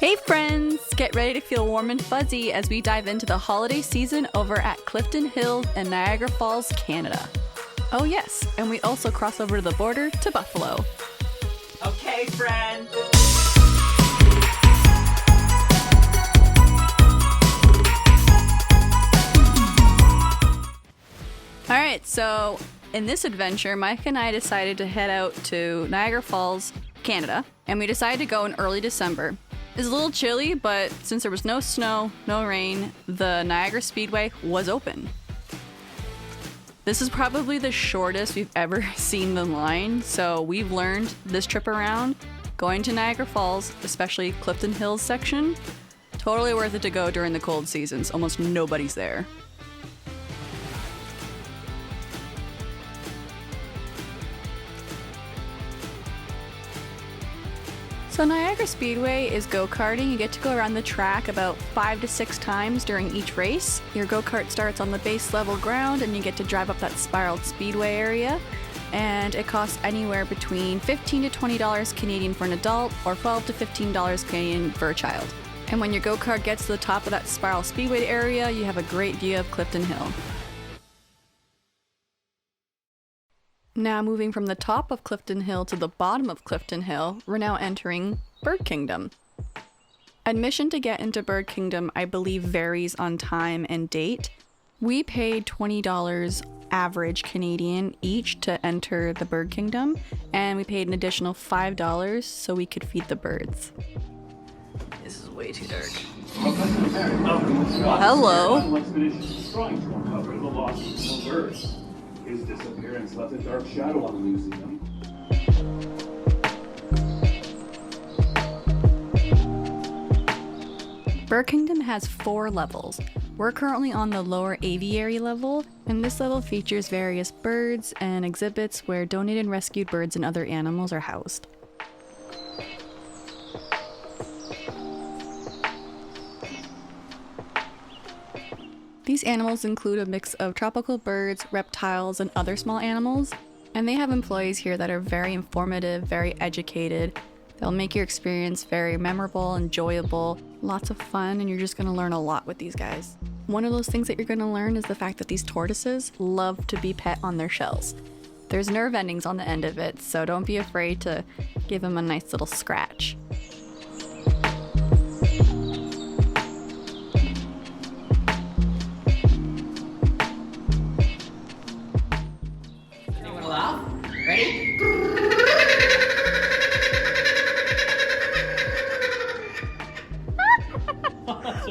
Hey friends! Get ready to feel warm and fuzzy as we dive into the holiday season over at Clifton Hill in Niagara Falls, Canada. Oh yes, and we also cross over to the border to Buffalo. Okay, friend. Alright, so in this adventure, Mike and I decided to head out to Niagara Falls, Canada, and we decided to go in early December. It's a little chilly, but since there was no snow, no rain, the Niagara Speedway was open. This is probably the shortest we've ever seen the line, so we've learned this trip around, going to Niagara Falls, especially Clifton Hills section, totally worth it to go during the cold seasons. Almost nobody's there. So Niagara Speedway is go-karting. You get to go around the track about 5 to 6 times during each race. Your go-kart starts on the base level ground and you get to drive up that spiraled speedway area. And it costs anywhere between $15 to $20 Canadian for an adult or $12 to $15 Canadian for a child. And when your go-kart gets to the top of that spiral speedway area, you have a great view of Clifton Hill. Now moving from the top of Clifton Hill to the bottom of Clifton Hill, we're now entering Bird Kingdom. Admission to get into Bird Kingdom, I believe, varies on time and date. We paid $20 average Canadian each to enter the Bird Kingdom, and we paid an additional $5 so we could feed the birds. This is way too dark. Hello. His disappearance left a dark shadow on the museum. Bird Kingdom has 4 levels. We're currently on the lower aviary level, and this level features various birds and exhibits where donated and rescued birds and other animals are housed. These animals include a mix of tropical birds, reptiles, and other small animals, and they have employees here that are very informative, very educated. They'll make your experience very memorable, enjoyable, lots of fun, and you're just going to learn a lot with these guys. One of those things that you're going to learn is the fact that these tortoises love to be pet on their shells. There's nerve endings on the end of it, so don't be afraid to give them a nice little scratch. Ready?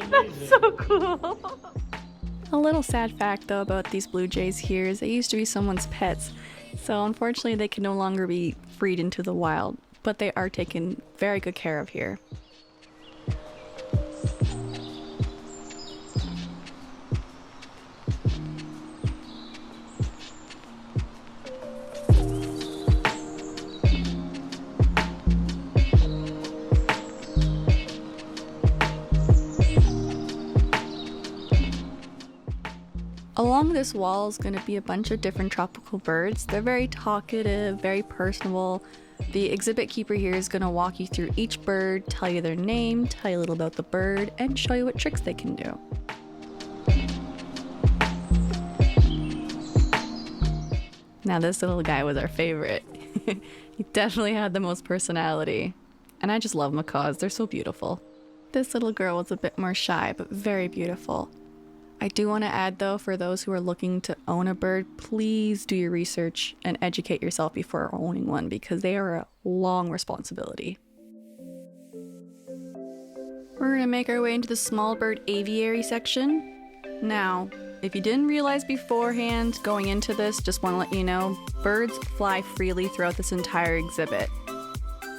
That's so cool. A little sad fact though about these blue jays here is they used to be someone's pets, so unfortunately they can no longer be freed into the wild, but they are taken very good care of here. Along this wall is going to be a bunch of different tropical birds. They're very talkative, very personable. The exhibit keeper here is going to walk you through each bird, tell you their name, tell you a little about the bird, and show you what tricks they can do. Now this little guy was our favorite. He definitely had the most personality. And I just love macaws, they're so beautiful. This little girl was a bit more shy, but very beautiful. I do want to add though, for those who are looking to own a bird, please do your research and educate yourself before owning one because they are a long responsibility. We're going to make our way into the small bird aviary section. Now, if you didn't realize beforehand going into this, just want to let you know, birds fly freely throughout this entire exhibit.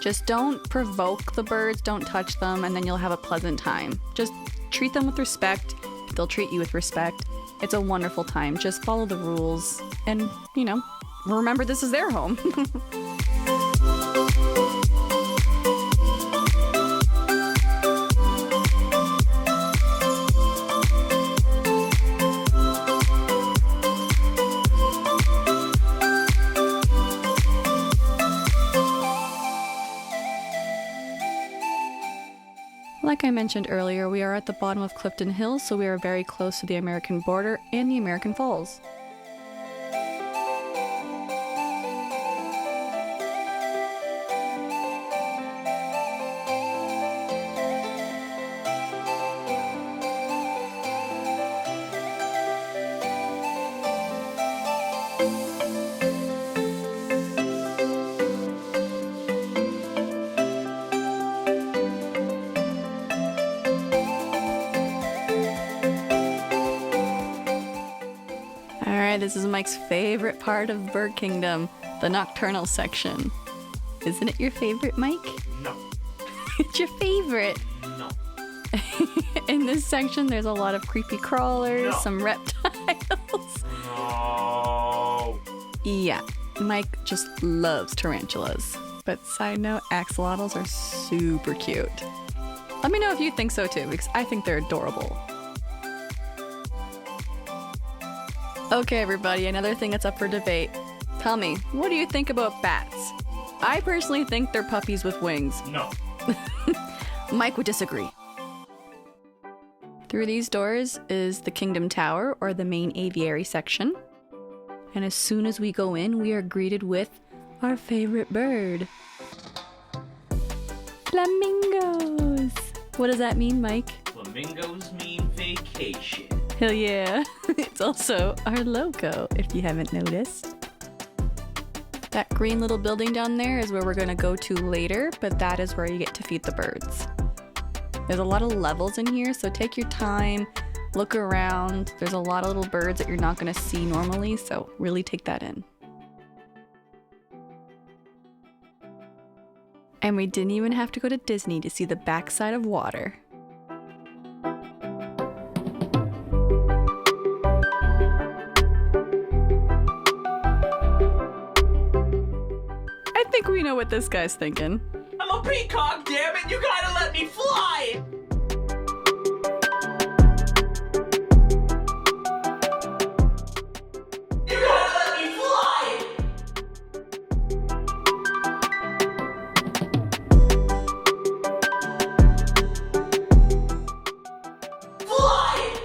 Just don't provoke the birds, don't touch them, and then you'll have a pleasant time. Just treat them with respect. They'll treat you with respect. It's a wonderful time. Just follow the rules and, remember this is their home. Like I mentioned earlier, we are at the bottom of Clifton Hill, so we are very close to the American border and the American Falls. Alright, this is Mike's favorite part of Bird Kingdom, the nocturnal section. Isn't it your favorite, Mike? No. It's your favorite. No. In this section, there's a lot of creepy crawlers, No. some reptiles. No. Yeah, Mike just loves tarantulas. But side note, axolotls are super cute. Let me know if you think so too, because I think they're adorable. Okay, everybody, another thing that's up for debate. Tell me, what do you think about bats? I personally think they're puppies with wings. No. Mike would disagree. Through these doors is the Kingdom Tower, or the main aviary section. And as soon as we go in, we are greeted with our favorite bird. Flamingos! What does that mean, Mike? Flamingos mean vacation. Hell yeah. It's also our logo, if you haven't noticed. That green little building down there is where we're going to go to later, but that is where you get to feed the birds. There's a lot of levels in here, so take your time, look around. There's a lot of little birds that you're not going to see normally, so really take that in. And we didn't even have to go to Disney to see the backside of water. I think we know what this guy's thinking. I'm a peacock, damn it! You gotta let me fly! You gotta let me fly! Fly!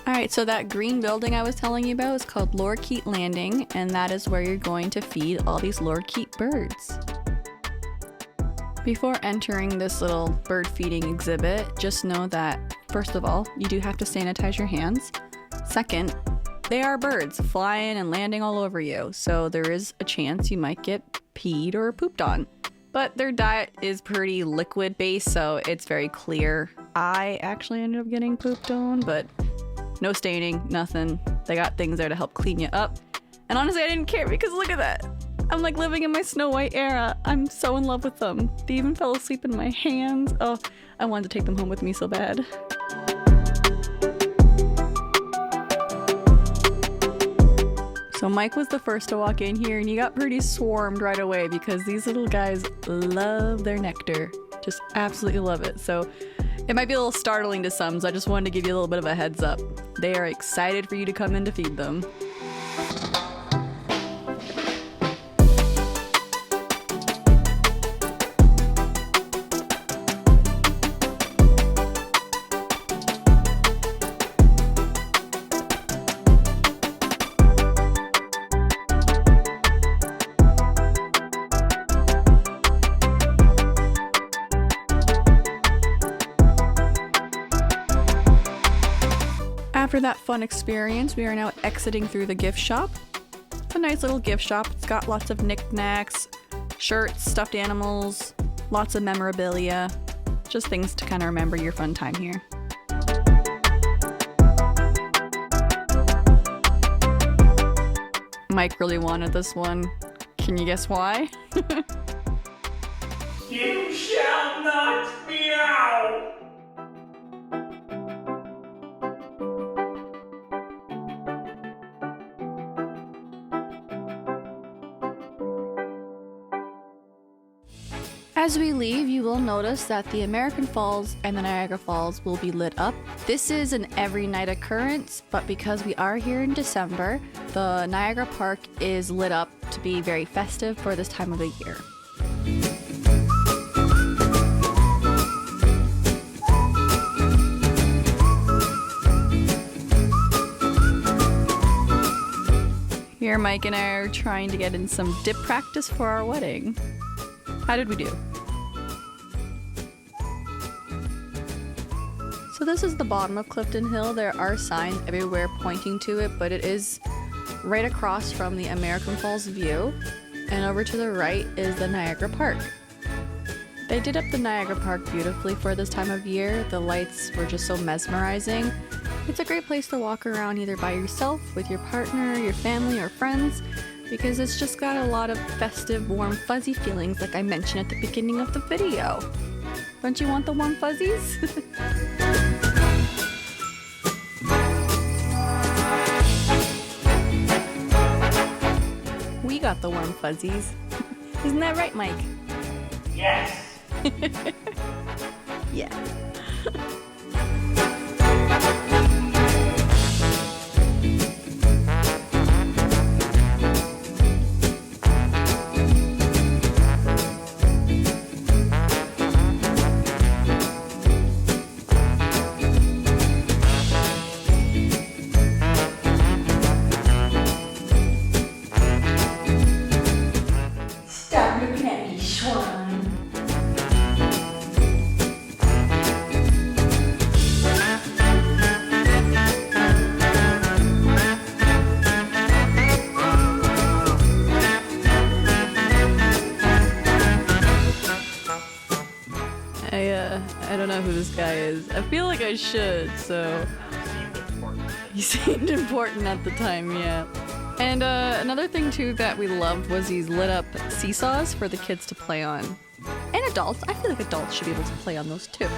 Alright, so that green building I was telling you about is called Lorikeet Landing, and that is where you're going to feed all these lorikeet birds. Before entering this little bird feeding exhibit, just know that, first of all, you do have to sanitize your hands. Second, they are birds flying and landing all over you, so there is a chance you might get peed or pooped on. But their diet is pretty liquid based, so it's very clear. I actually ended up getting pooped on, but no staining, nothing. They got things there to help clean you up. And honestly, I didn't care because look at that. I'm like living in my Snow White era. I'm so in love with them. They even fell asleep in my hands. Oh, I wanted to take them home with me so bad. So Mike was the first to walk in here and he got pretty swarmed right away because these little guys love their nectar. Just absolutely love it. So it might be a little startling to some, so I just wanted to give you a little bit of a heads up. They are excited for you to come in to feed them. After that fun experience, we are now exiting through the gift shop. It's a nice little gift shop. It's got lots of knickknacks, shirts, stuffed animals, lots of memorabilia, just things to kind of remember your fun time here. Mike really wanted this one. Can you guess why? You shall not meow! As we leave, you will notice that the American Falls and the Niagara Falls will be lit up. This is an every night occurrence, but because we are here in December, the Niagara Park is lit up to be very festive for this time of the year. Here, Mike and I are trying to get in some dip practice for our wedding. How did we do? So this is the bottom of Clifton Hill. There are signs everywhere pointing to it, but it is right across from the American Falls view. And over to the right is the Niagara Park. They did up the Niagara Park beautifully for this time of year. The lights were just so mesmerizing. It's a great place to walk around either by yourself, with your partner, your family, or friends, because it's just got a lot of festive, warm, fuzzy feelings like I mentioned at the beginning of the video. Don't you want the warm fuzzies? We got the warm fuzzies. Isn't that right, Mike? Yes! Yeah. Stop looking at me, swine. I don't know who this guy is. I feel like I should, so... He seemed important at the time, yeah. And another thing too that we loved was these lit up seesaws for the kids to play on. And adults. I feel like adults should be able to play on those too.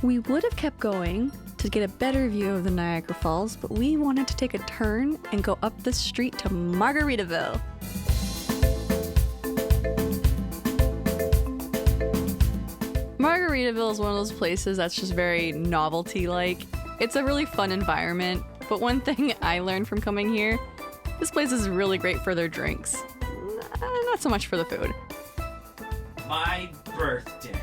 We would have kept going to get a better view of the Niagara Falls, but we wanted to take a turn and go up the street to Margaritaville. Margaritaville is one of those places that's just very novelty-like. It's a really fun environment, but one thing I learned from coming here, this place is really great for their drinks. Not so much for the food. My birthday.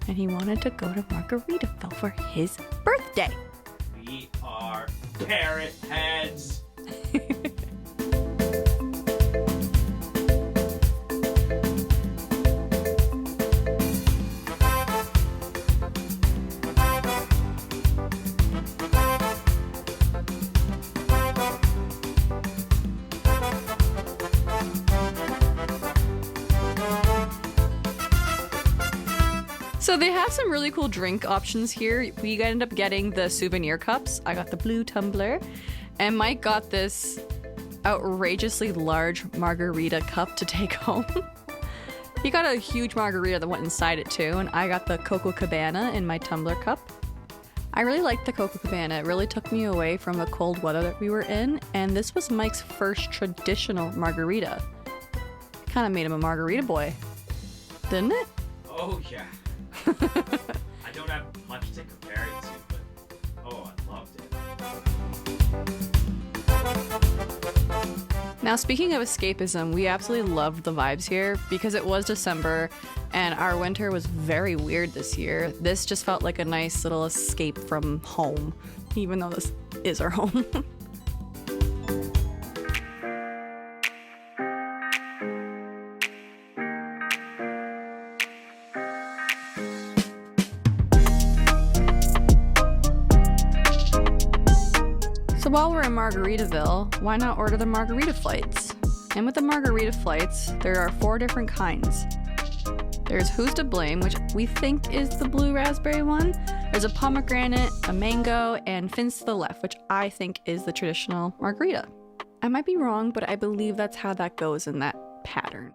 And he wanted to go to Margaritaville for his birthday. We are parrot heads. So they have some really cool drink options here. We ended up getting the souvenir cups. I got the blue tumbler, and Mike got this outrageously large margarita cup to take home. He got a huge margarita that went inside it too, and I got the Coco Cabana in my tumbler cup. I really liked the Coco Cabana. It really took me away from the cold weather that we were in, and this was Mike's first traditional margarita. Kind of made him a margarita boy, didn't it? Oh, yeah. I don't have much to compare it to, but oh, I loved it. Now, speaking of escapism, we absolutely loved the vibes here because it was December and our winter was very weird this year. This just felt like a nice little escape from home, even though this is our home. So while we're in Margaritaville, why not order the margarita flights? And with the margarita flights, there are 4 different kinds. There's Who's to Blame, which we think is the blue raspberry one. There's a pomegranate, a mango, and Fins to the Left, which I think is the traditional margarita. I might be wrong, but I believe that's how that goes in that pattern.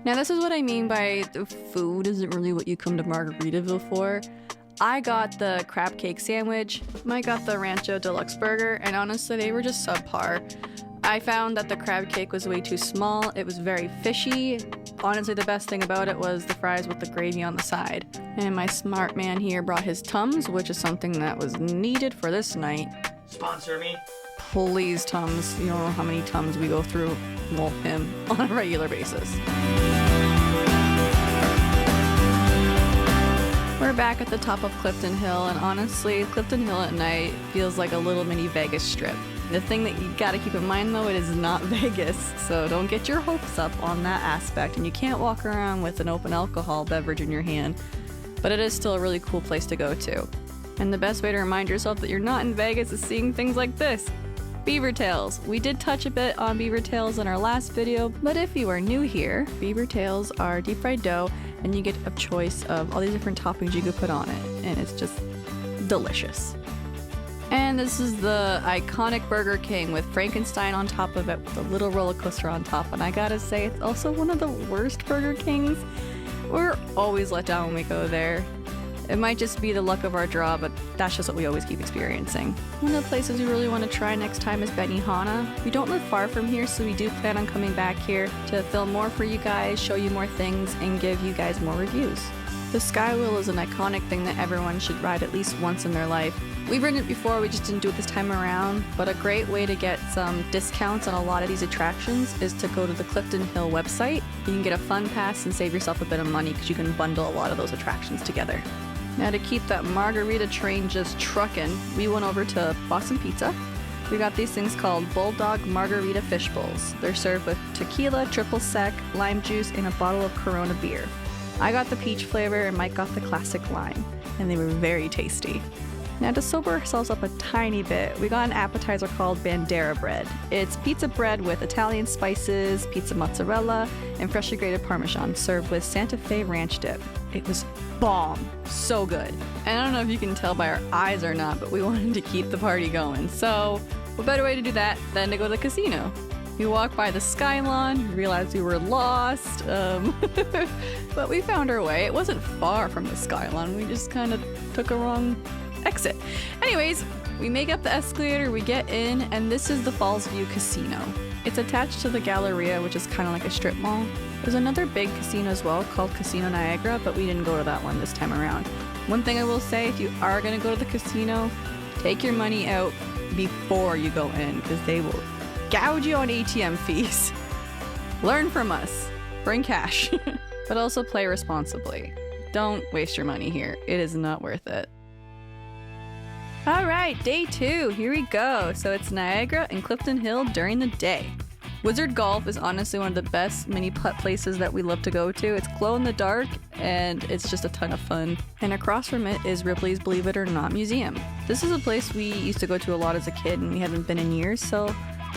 Now this is what I mean by the food isn't really what you come to Margaritaville for. I got the crab cake sandwich, Mike got the Rancho Deluxe burger, and honestly, they were just subpar. I found that the crab cake was way too small. It was very fishy. Honestly, the best thing about it was the fries with the gravy on the side. And my smart man here brought his Tums, which is something that was needed for this night. Sponsor me. Please, Tums. You don't know how many Tums we go through, well, him, on a regular basis. We're back at the top of Clifton Hill, and honestly, Clifton Hill at night feels like a little mini Vegas strip. The thing that you gotta keep in mind though, it is not Vegas, so don't get your hopes up on that aspect, and you can't walk around with an open alcohol beverage in your hand, but it is still a really cool place to go to. And the best way to remind yourself that you're not in Vegas is seeing things like this. Beaver tails. We did touch a bit on beaver tails in our last video, but if you are new here, beaver tails are deep fried dough, and you get a choice of all these different toppings you could put on it, and it's just delicious. And this is the iconic Burger King with Frankenstein on top of it with a little roller coaster on top, and I gotta say, it's also one of the worst Burger Kings. We're always let down when we go there. It might just be the luck of our draw, but that's just what we always keep experiencing. One of the places we really want to try next time is Benihana. We don't live far from here, so we do plan on coming back here to film more for you guys, show you more things, and give you guys more reviews. The Skywheel is an iconic thing that everyone should ride at least once in their life. We've ridden it before, we just didn't do it this time around, but a great way to get some discounts on a lot of these attractions is to go to the Clifton Hill website. You can get a fun pass and save yourself a bit of money because you can bundle a lot of those attractions together. Now to keep that margarita train just trucking, we went over to Boston Pizza. We got these things called Bulldog Margarita Fish Bowls. They're served with tequila, triple sec, lime juice, and a bottle of Corona beer. I got the peach flavor and Mike got the classic lime, and they were very tasty. Now to sober ourselves up a tiny bit, we got an appetizer called Bandera bread. It's pizza bread with Italian spices, pizza mozzarella, and freshly grated Parmesan, served with Santa Fe ranch dip. It was bomb, so good. And I don't know if you can tell by our eyes or not, but we wanted to keep the party going. So what better way to do that than to go to the casino? We walked by the Skylon, realized we were lost, but we found our way. It wasn't far from the Skylon, we just kind of took a wrong exit. Anyways, we make up the escalator, we get in, and this is the Falls View Casino. It's attached to the Galleria, which is kind of like a strip mall. There's another big casino as well called Casino Niagara, but we didn't go to that one this time around. One thing I will say, if you are going to go to the casino, take your money out before you go in, because they will gouge you on ATM fees. Learn from us. Bring cash. But also play responsibly. Don't waste your money here. It is not worth it. Alright, day 2, here we go. So it's Niagara and Clifton Hill during the day. Wizard Golf is honestly one of the best mini putt places that we love to go to. It's glow in the dark and it's just a ton of fun. And across from it is Ripley's Believe It or Not Museum. This is a place we used to go to a lot as a kid and we haven't been in years, so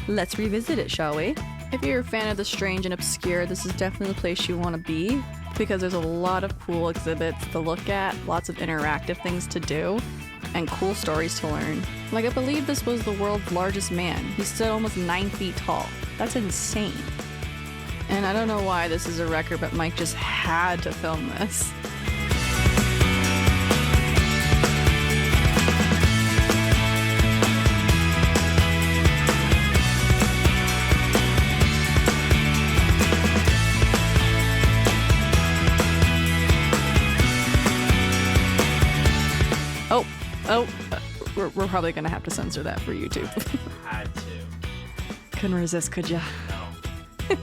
let's revisit it, shall we? If you're a fan of the strange and obscure, this is definitely the place you want to be because there's a lot of cool exhibits to look at, lots of interactive things to do, and cool stories to learn. Like, I believe this was the world's largest man. He stood almost 9 feet tall. That's insane. And I don't know why this is a record, but Mike just had to film this. We're probably gonna have to censor that for YouTube. Had to. Couldn't resist, could ya? No.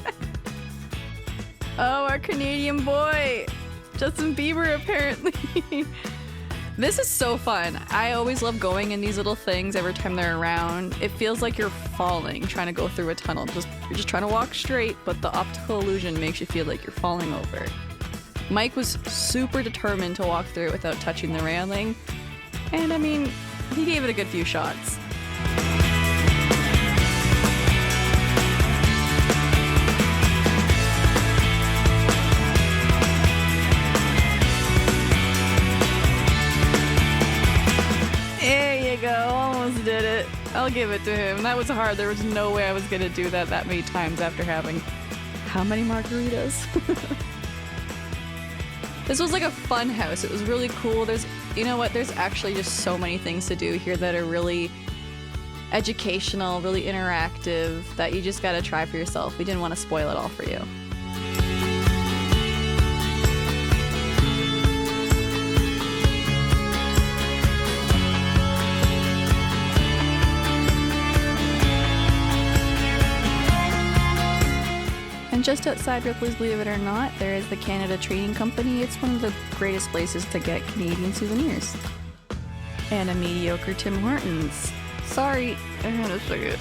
Oh, our Canadian boy! Justin Bieber, apparently. This is so fun. I always love going in these little things every time they're around. It feels like you're falling, trying to go through a tunnel. You're just trying to walk straight, but the optical illusion makes you feel like you're falling over. Mike was super determined to walk through it without touching the railing. And I mean, he gave it a good few shots. There you go, almost did it. I'll give it to him. That was hard. There was no way I was gonna do that many times after having how many margaritas? This was like a fun house. It was really cool. There's you know what? There's actually just so many things to do here that are really educational, really interactive, that you just gotta try for yourself. We didn't want to spoil it all for you. And just outside Ripley's, believe it or not, there is the Canada Trading Company. It's one of the greatest places to get Canadian souvenirs. And a mediocre Tim Hortons. Sorry, I had to say it.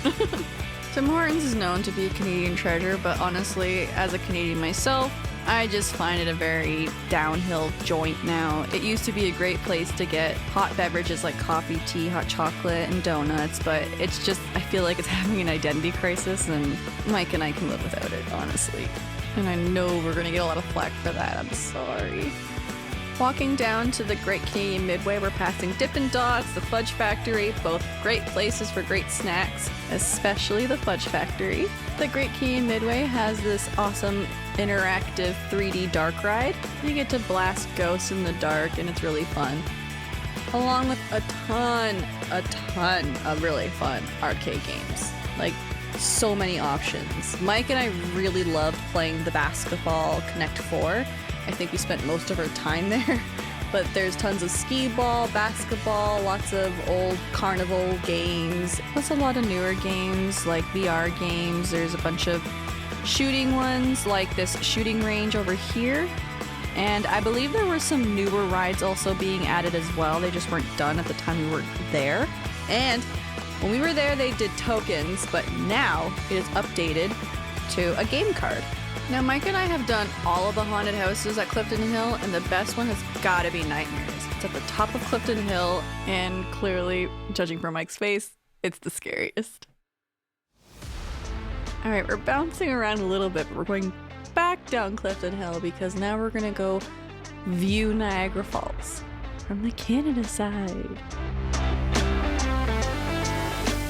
Tim Hortons is known to be a Canadian treasure, but honestly, as a Canadian myself, I just find it a very downhill joint now. It used to be a great place to get hot beverages like coffee, tea, hot chocolate, and donuts, but it's just, I feel like it's having an identity crisis, and Mike and I can live without it, honestly. And I know we're gonna get a lot of flack for that, I'm sorry. Walking down to the Great Canadian Midway, we're passing Dippin' Dots, the Fudge Factory, both great places for great snacks, especially the Fudge Factory. The Great Canadian Midway has this awesome interactive 3D dark ride. You get to blast ghosts in the dark and it's really fun. Along with a ton of really fun arcade games. Like, so many options. Mike and I really loved playing the basketball Connect 4. I think we spent most of our time there, but there's tons of skee ball, basketball, lots of old carnival games, plus a lot of newer games like VR games. There's a bunch of shooting ones like this shooting range over here, and I believe there were some newer rides also being added as well. They just weren't done at the time we were there. And when we were there, they did tokens, but now it is updated to a game card. Now, Mike and I have done all of the haunted houses at Clifton Hill, and the best one has gotta be Nightmares. It's at the top of Clifton Hill, and clearly, judging from Mike's face, it's the scariest. Alright, we're bouncing around a little bit, but we're going back down Clifton Hill because now we're gonna go view Niagara Falls from the Canada side.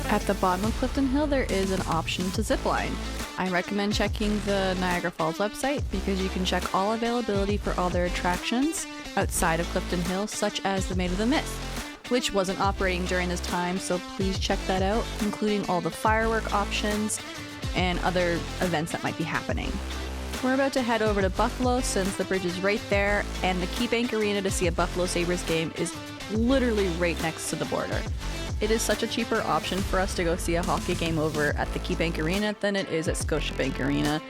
At the bottom of Clifton Hill, there is an option to zipline. I recommend checking the Niagara Falls website because you can check all availability for all their attractions outside of Clifton Hill, such as the Maid of the Mist, which wasn't operating during this time, so please check that out, including all the firework options and other events that might be happening. We're about to head over to Buffalo since the bridge is right there, and the KeyBank Arena to see a Buffalo Sabres game is literally right next to the border. It is such a cheaper option for us to go see a hockey game over at the KeyBank Arena than it is at Scotiabank Arena.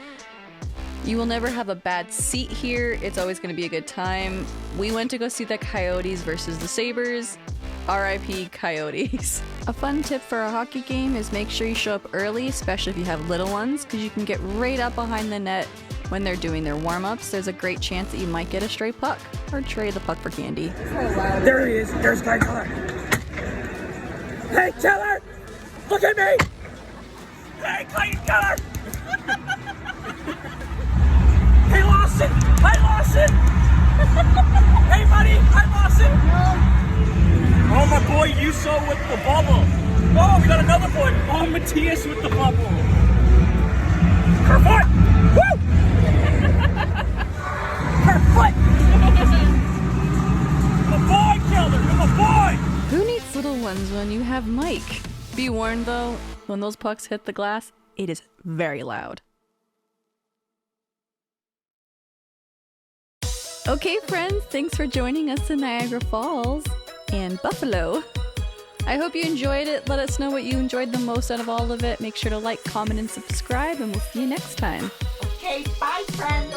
You will never have a bad seat here. It's always going to be a good time. We went to go see the Coyotes versus the Sabres. RIP Coyotes. A fun tip for a hockey game is make sure you show up early, especially if you have little ones, because you can get right up behind the net when they're doing their warm-ups. There's a great chance that you might get a stray puck or trade the puck for candy. There he is. There's Guy Keller. Hey, Keller! Look at me! Hey, Clayton Keller! Hey, Lawson! Hi, Lawson! Hey, buddy! Hi, Lawson! Oh, my boy, Yuso with the bubble. Oh, we got another one. Oh, Matthias with the bubble. Kerfoot! Woo! Kerfoot! My boy, Keller! You're my boy! Who needs little ones when you have Mike? Be warned though, when those pucks hit the glass, it is very loud. Okay friends, thanks for joining us in Niagara Falls and Buffalo. I hope you enjoyed it. Let us know what you enjoyed the most out of all of it. Make sure to like, comment, and subscribe, and we'll see you next time. Okay, bye, friends.